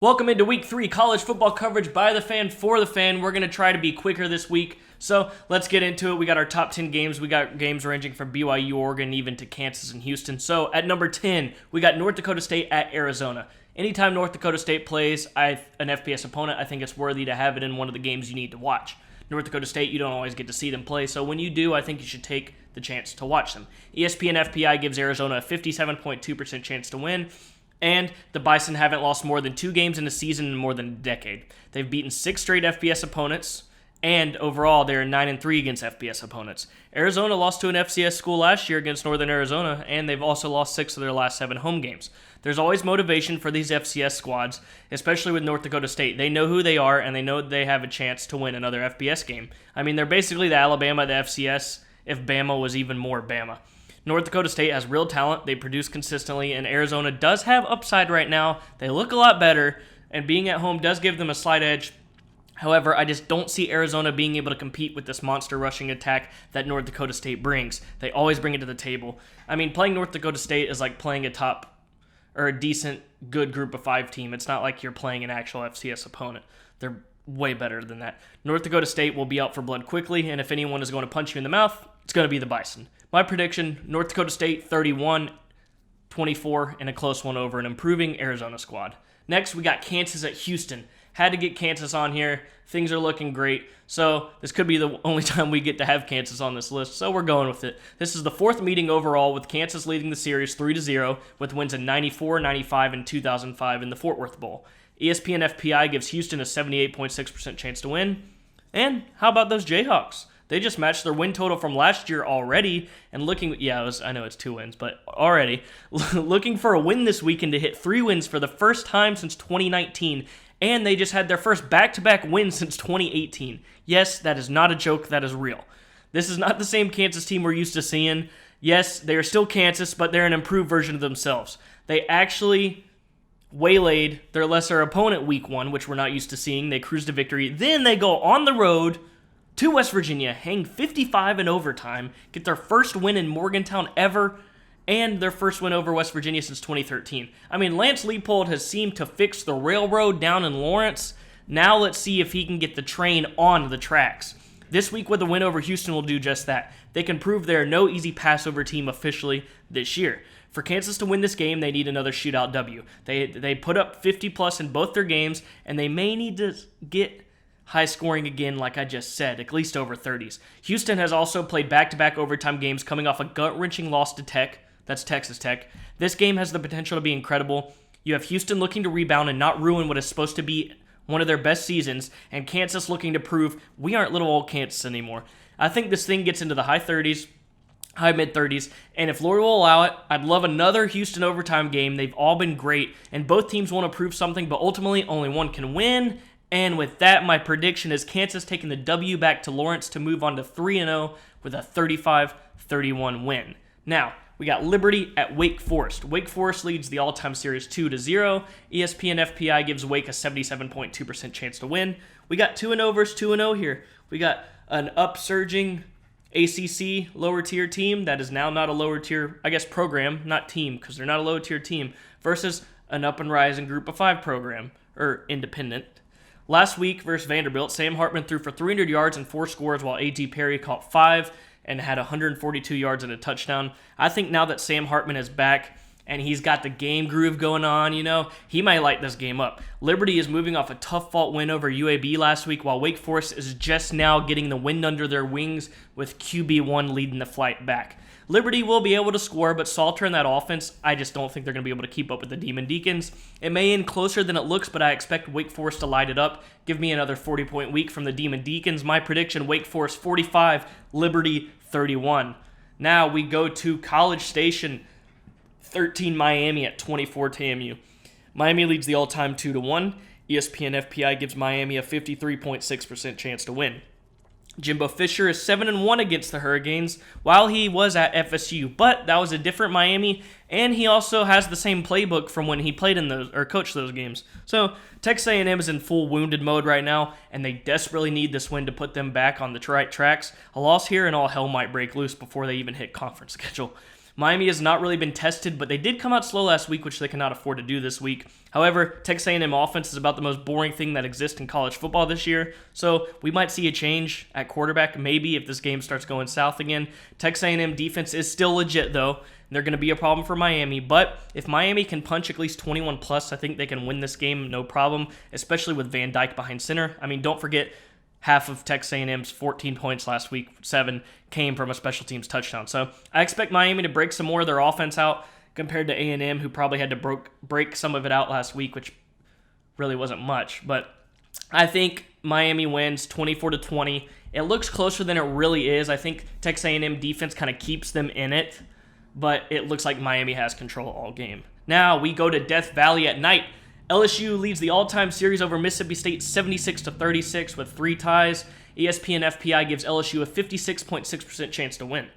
Welcome into week 3 college football coverage by the fan for the fan. We're going to try to be quicker this week, so let's get into it. We got our top 10 games. We got games ranging from BYU, Oregon, even to Kansas and Houston. So at number 10, we got North Dakota State at Arizona. Anytime North Dakota State plays an FBS opponent, I think it's worthy to have it in one of the games you need to watch. North Dakota State, you don't always get to see them play, so when you do, I think you should take the chance to watch them. ESPN FPI gives Arizona a 57.2% chance to win. And the Bison haven't lost more than 2 games in a season in more than a decade. They've beaten 6 straight FBS opponents, and overall they're 9-3 against FBS opponents. Arizona lost to an FCS school last year against Northern Arizona, and they've also lost 6 of their last 7 home games. There's always motivation for these FCS squads, especially with North Dakota State. They know who they are, and they know they have a chance to win another FBS game. I mean, they're basically the Alabama of the FCS if Bama was even more Bama. North Dakota State has real talent. They produce consistently, and Arizona does have upside right now. They look a lot better, and being at home does give them a slight edge. However, I just don't see Arizona being able to compete with this monster rushing attack that North Dakota State brings. They always bring it to the table. I mean, playing North Dakota State is like playing a top or a decent, good group of 5 team. It's not like you're playing an actual FCS opponent. They're way better than that. North Dakota State will be out for blood quickly, and if anyone is going to punch you in the mouth, it's going to be the Bison. My prediction, North Dakota State 31-24 in a close one over an improving Arizona squad. Next, we got Kansas at Houston. Had to get Kansas on here. Things are looking great. So this could be the only time we get to have Kansas on this list, so we're going with it. This is the 4th meeting overall with Kansas leading the series 3-0 with wins in 94, 95, and 2005 in the Fort Worth Bowl. ESPN FPI gives Houston a 78.6% chance to win. And how about those Jayhawks? They just matched their win total from last year already, and I know it's 2 wins, but already looking for a win this weekend to hit 3 wins for the first time since 2019, and they just had their first back-to-back win since 2018. Yes, that is not a joke, that is real. This is not the same Kansas team we're used to seeing. Yes, they are still Kansas, but they're an improved version of themselves. They actually waylaid their lesser opponent week 1, which we're not used to seeing. They cruised to victory. Then they go on the road to West Virginia, hang 55 in overtime, get their first win in Morgantown ever, and their first win over West Virginia since 2013. I mean, Lance Leipold has seemed to fix the railroad down in Lawrence. Now let's see if he can get the train on the tracks. This week with a win over Houston will do just that. They can prove they're no easy Passover team officially this year. For Kansas to win this game, they need another shootout W. They put up 50-plus in both their games, and they may need to get high scoring again, like I just said, at least over 30s. Houston has also played back-to-back overtime games coming off a gut-wrenching loss to Tech. That's Texas Tech. This game has the potential to be incredible. You have Houston looking to rebound and not ruin what is supposed to be one of their best seasons, and Kansas looking to prove we aren't little old Kansas anymore. I think this thing gets into the high 30s, high mid-30s, and if Lori will allow it, I'd love another Houston overtime game. They've all been great, and both teams want to prove something, but ultimately only one can win. And with that, my prediction is Kansas taking the W back to Lawrence to move on to 3-0 with a 35-31 win. Now, we got Liberty at Wake Forest. Wake Forest leads the all-time series 2-0. ESPN FPI gives Wake a 77.2% chance to win. We got 2-0 versus 2-0 here. We got an upsurging ACC lower tier team that is now not a lower tier, program, not team, because they're not a lower tier team, versus an up and rising group of 5 program, or independent. Last week versus Vanderbilt, Sam Hartman threw for 300 yards and 4 scores while A.G. Perry caught 5 and had 142 yards and a touchdown. I think now that Sam Hartman is back and he's got the game groove going on, he might light this game up. Liberty is moving off a tough fought win over UAB last week, while Wake Forest is just now getting the wind under their wings with QB1 leading the flight back. Liberty will be able to score, but Salter in that offense, I just don't think they're going to be able to keep up with the Demon Deacons. It may end closer than it looks, but I expect Wake Forest to light it up. Give me another 40-point week from the Demon Deacons. My prediction, Wake Forest 45, Liberty 31. Now we go to College Station, 13 Miami at 24 TAMU. Miami leads the all-time 2-1. ESPN FPI gives Miami a 53.6% chance to win. Jimbo Fisher is 7-1 against the Hurricanes while he was at FSU, but that was a different Miami, and he also has the same playbook from when he played in those or coached those games. So Texas A&M is in full wounded mode right now, and they desperately need this win to put them back on the right tracks. A loss here and all hell might break loose before they even hit conference schedule. Miami has not really been tested, but they did come out slow last week, which they cannot afford to do this week. However, Texas A&M offense is about the most boring thing that exists in college football this year, so we might see a change at quarterback maybe if this game starts going south again. Texas A&M defense is still legit, though. They're going to be a problem for Miami, but if Miami can punch at least 21 plus, I think they can win this game no problem, especially with Van Dyke behind center. I mean, don't forget, half of Texas A&M's 14 points last week, 7, came from a special teams touchdown. So I expect Miami to break some more of their offense out compared to A&M, who probably had to break some of it out last week, which really wasn't much. But I think Miami wins 24-20. It looks closer than it really is. I think Texas A&M defense kind of keeps them in it, but it looks like Miami has control all game. Now we go to Death Valley at night. LSU leads the all-time series over Mississippi State 76-36 with 3 ties. ESPN FPI gives LSU a 56.6% chance to win.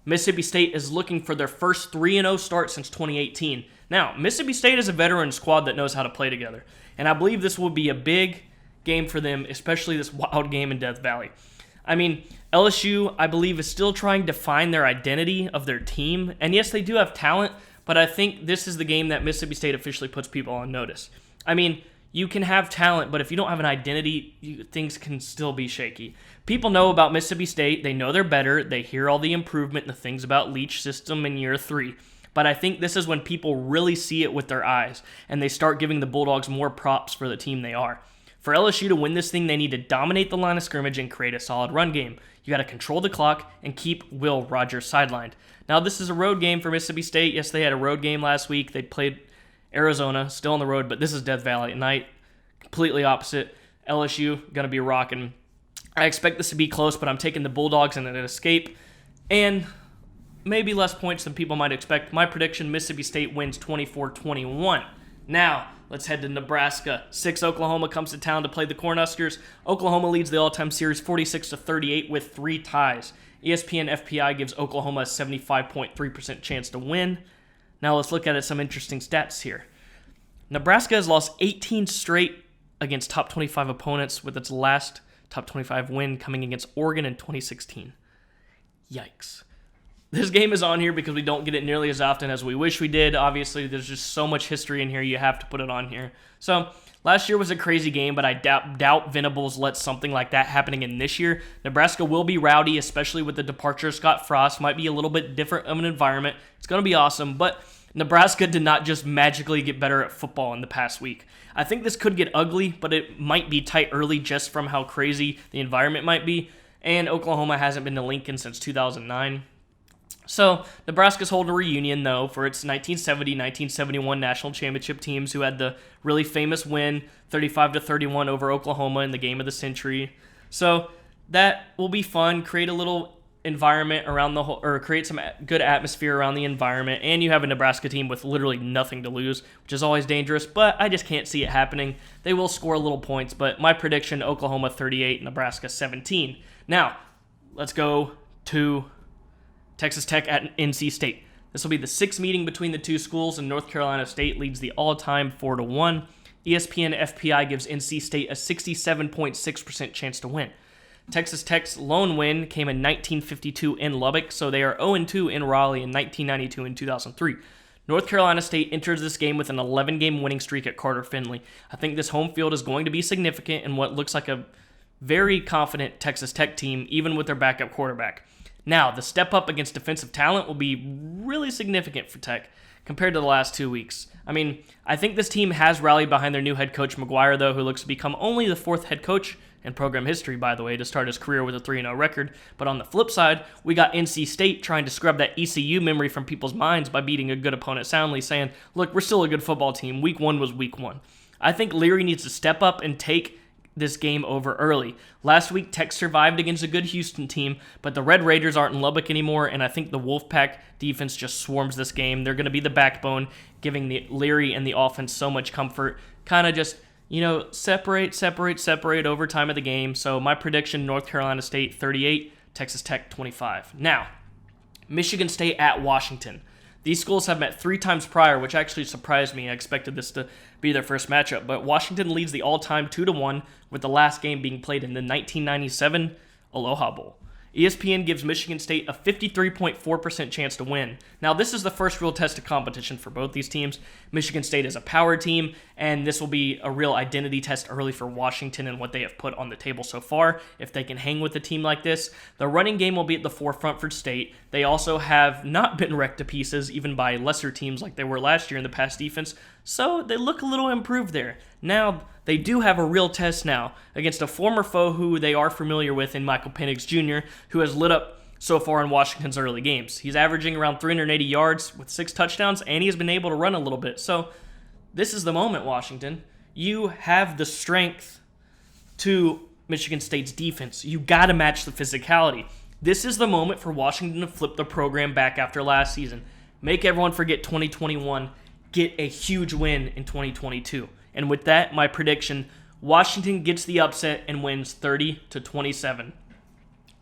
Mississippi State is looking for their first 3-0 start since 2018. Now, Mississippi State is a veteran squad that knows how to play together, and I believe this will be a big game for them, especially this wild game in Death Valley. I mean, LSU, I believe, is still trying to find their identity of their team, and yes, they do have talent, but I think this is the game that Mississippi State officially puts people on notice. I mean, you can have talent, but if you don't have an identity, things can still be shaky. People know about Mississippi State. They know they're better. They hear all the improvement and the things about Leach system in year 3. But I think this is when people really see it with their eyes, and they start giving the Bulldogs more props for the team they are. For LSU to win this thing, they need to dominate the line of scrimmage and create a solid run game. You got to control the clock and keep Will Rogers sidelined. Now, this is a road game for Mississippi State. Yes, they had a road game last week. They played Arizona, still on the road, but this is Death Valley at night. Completely opposite. LSU, going to be rocking. I expect this to be close, but I'm taking the Bulldogs in an escape. And maybe less points than people might expect. My prediction, Mississippi State wins 24-21. Now, let's head to Nebraska. 6 Oklahoma comes to town to play the Cornhuskers. Oklahoma leads the all-time series 46-38 with 3 ties. ESPN FPI gives Oklahoma a 75.3% chance to win. Now let's look at some interesting stats here. Nebraska has lost 18 straight against top 25 opponents, with its last top 25 win coming against Oregon in 2016. Yikes. This game is on here because we don't get it nearly as often as we wish we did. Obviously, there's just so much history in here, you have to put it on here. So, last year was a crazy game, but I doubt Venables lets something like that happening in this year. Nebraska will be rowdy, especially with the departure of Scott Frost. Might be a little bit different of an environment. It's going to be awesome, but Nebraska did not just magically get better at football in the past week. I think this could get ugly, but it might be tight early just from how crazy the environment might be. And Oklahoma hasn't been to Lincoln since 2009. So, Nebraska's holding a reunion, though, for its 1970-1971 national championship teams who had the really famous win, 35-31 over Oklahoma in the game of the century. So, that will be fun, create a little environment around the whole, or create some good atmosphere around the environment, and you have a Nebraska team with literally nothing to lose, which is always dangerous, but I just can't see it happening. They will score little points, but my prediction, Oklahoma 38, Nebraska 17. Now, let's go to Texas Tech at NC State. This will be the 6th meeting between the two schools, and North Carolina State leads the all-time 4-1. ESPN FPI gives NC State a 67.6% chance to win. Texas Tech's lone win came in 1952 in Lubbock, so they are 0-2 in Raleigh in 1992 and 2003. North Carolina State enters this game with an 11-game winning streak at Carter Finley. I think this home field is going to be significant in what looks like a very confident Texas Tech team, even with their backup quarterback. Now, the step up against defensive talent will be really significant for Tech compared to the last 2 weeks. I mean, I think this team has rallied behind their new head coach, McGuire, though, who looks to become only the 4th head coach in program history, by the way, to start his career with a 3-0 record. But on the flip side, we got NC State trying to scrub that ECU memory from people's minds by beating a good opponent soundly, saying, look, we're still a good football team. Week 1 was week 1. I think Leary needs to step up and take this game over early. Last week, Tech survived against a good Houston team, but the Red Raiders aren't in Lubbock anymore, and I think the Wolfpack defense just swarms this game. They're going to be the backbone, giving the Leary and the offense so much comfort. Kind of just, separate over time of the game. So my prediction, North Carolina State 38, Texas Tech 25. Now, Michigan State at Washington. These schools have met 3 times prior, which actually surprised me. I expected this to be their first matchup, but Washington leads the all-time 2-1, with the last game being played in the 1997 Aloha Bowl. ESPN gives Michigan State a 53.4% chance to win. Now, this is the first real test of competition for both these teams. Michigan State is a power team, and this will be a real identity test early for Washington and what they have put on the table so far. If they can hang with a team like this, the running game will be at the forefront for State. They also have not been wrecked to pieces, even by lesser teams like they were last year in the pass defense, so they look a little improved there. Now, they do have a real test now against a former foe who they are familiar with in Michael Penix Jr., who has lit up so far in Washington's early games. He's averaging around 380 yards with 6 touchdowns, and he has been able to run a little bit. So this is the moment, Washington. You have the strength to Michigan State's defense. You got to match the physicality. This is the moment for Washington to flip the program back after last season. Make everyone forget 2021. Get a huge win in 2022. And with that, my prediction, Washington gets the upset and wins 30-27.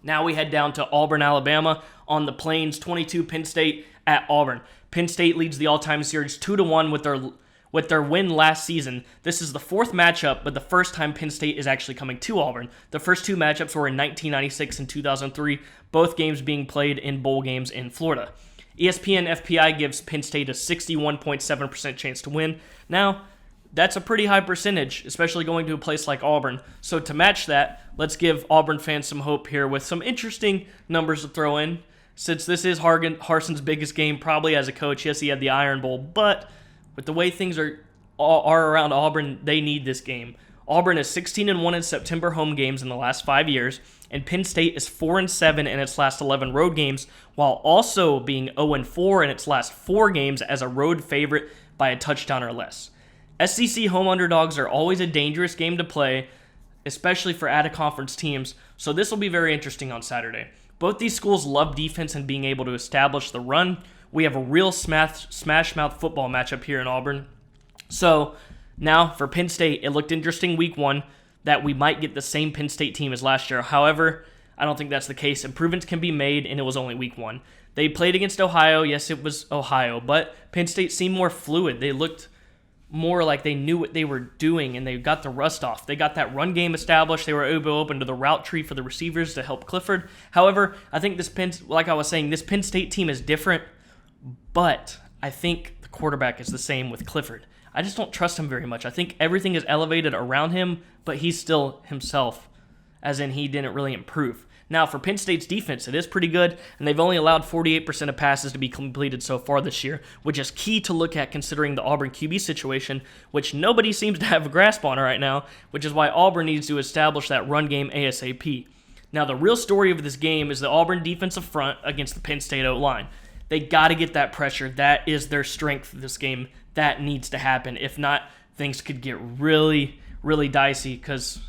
Now we head down to Auburn, Alabama on the Plains, 22 Penn State at Auburn. Penn State leads the all-time series 2-1 with their win last season. This is the fourth matchup, but the first time Penn State is actually coming to Auburn. The first two matchups were in 1996 and 2003, both games being played in bowl games in Florida. ESPN FPI gives Penn State a 61.7% chance to win. Now, that's a pretty high percentage, especially going to a place like Auburn. So to match that, let's give Auburn fans some hope here with some interesting numbers to throw in. Since this is Harsin's biggest game, probably as a coach, yes, he had the Iron Bowl, but with the way things are around Auburn, they need this game. Auburn is 16-1 in September home games in the last 5 years, and Penn State is 4-7 in its last 11 road games, while also being 0-4 in its last 4 games as a road favorite by a touchdown or less. SEC home underdogs are always a dangerous game to play, especially for out-of-conference teams, so this will be very interesting on Saturday. Both these schools love defense and being able to establish the run. We have a real smash-mouth football matchup here in Auburn. So now for Penn State, it looked interesting week 1 that we might get the same Penn State team as last year. However, I don't think that's the case. Improvements can be made, and it was only week 1. They played against Ohio. Yes, it was Ohio, but Penn State seemed more fluid. They looked more like they knew what they were doing, and they got the rust off. They got that run game established. They were able to open to the route tree for the receivers to help Clifford. However, I think this Penn State team is different, but I think the quarterback is the same with Clifford. I just don't trust him very much. I think everything is elevated around him, but he's still himself, as in he didn't really improve. Now, for Penn State's defense, it is pretty good, and they've only allowed 48% of passes to be completed so far this year, which is key to look at considering the Auburn QB situation, which nobody seems to have a grasp on right now, which is why Auburn needs to establish that run game ASAP. Now, the real story of this game is the Auburn defensive front against the Penn State O-line. They got to get that pressure. That is their strength this game. That needs to happen. If not, things could get really, really dicey because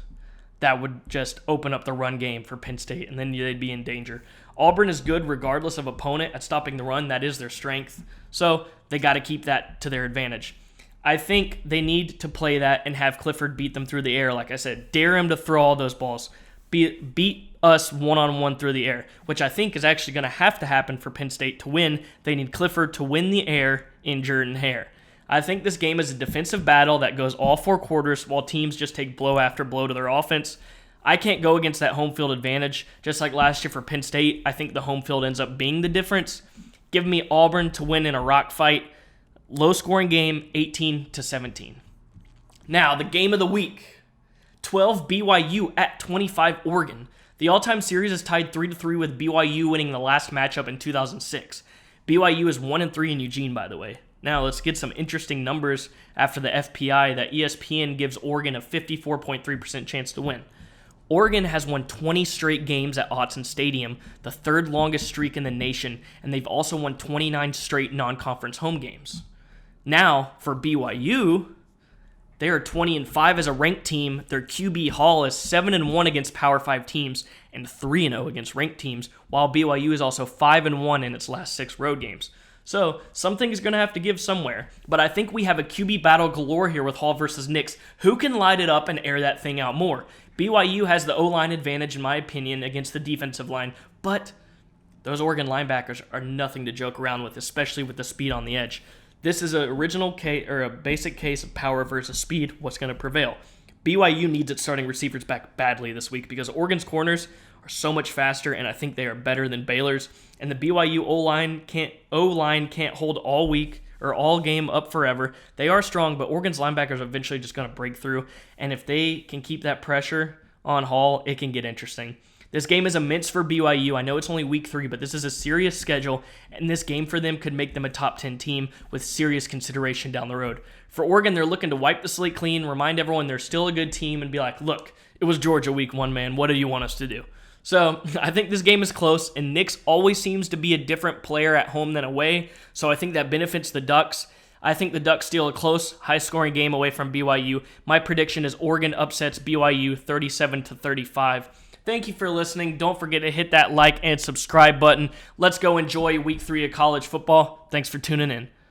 that would just open up the run game for Penn State, and then they'd be in danger. Auburn is good regardless of opponent at stopping the run. That is their strength. So they got to keep that to their advantage. I think they need to play that and have Clifford beat them through the air. Like I said, dare him to throw all those balls. Beat us one-on-one through the air, which I think is actually going to happen for Penn State to win. They need Clifford to win the air in Jordan-Hare. I think this game is a defensive battle that goes all 4 quarters while teams just take blow after blow to their offense. I can't go against that home field advantage. Just like last year for Penn State, I think the home field ends up being the difference. Give me Auburn to win in a rock fight. Low-scoring game, 18-17. Now, the game of the week. 12 BYU at 25 Oregon. The all-time series is tied 3-3 with BYU winning the last matchup in 2006. BYU is 1-3 in Eugene, by the way. Now, let's get some interesting numbers after the FPI that ESPN gives Oregon a 54.3% chance to win. Oregon has won 20 straight games at Autzen Stadium, the 3rd longest streak in the nation, and they've also won 29 straight non-conference home games. Now, for BYU, they are 20-5 as a ranked team. Their QB haul is 7-1 against Power 5 teams and 3-0 against ranked teams, while BYU is also 5-1 in its last 6 road games. So, something is going to have to give somewhere. But I think we have a QB battle galore here with Hall versus Nix. Who can light it up and air that thing out more? BYU has the O-line advantage, in my opinion, against the defensive line. But those Oregon linebackers are nothing to joke around with, especially with the speed on the edge. This is a basic case of power versus speed. What's going to prevail? BYU needs its starting receivers back badly this week because Oregon's corners are so much faster, and I think they are better than Baylor's. And the BYU O-line can't hold all week or all game up forever. They are strong, but Oregon's linebackers are eventually just going to break through. And if they can keep that pressure on Hall, it can get interesting. This game is immense for BYU. I know it's only week 3, but this is a serious schedule, and this game for them could make them a top 10 team with serious consideration down the road. For Oregon, they're looking to wipe the slate clean, remind everyone they're still a good team, and be like, look, it was Georgia week 1, man. What do you want us to do? So I think this game is close, and Nix always seems to be a different player at home than away, so I think that benefits the Ducks. I think the Ducks steal a close, high-scoring game away from BYU. My prediction is Oregon upsets BYU 37-35. Thank you for listening. Don't forget to hit that like and subscribe button. Let's go enjoy week 3 of college football. Thanks for tuning in.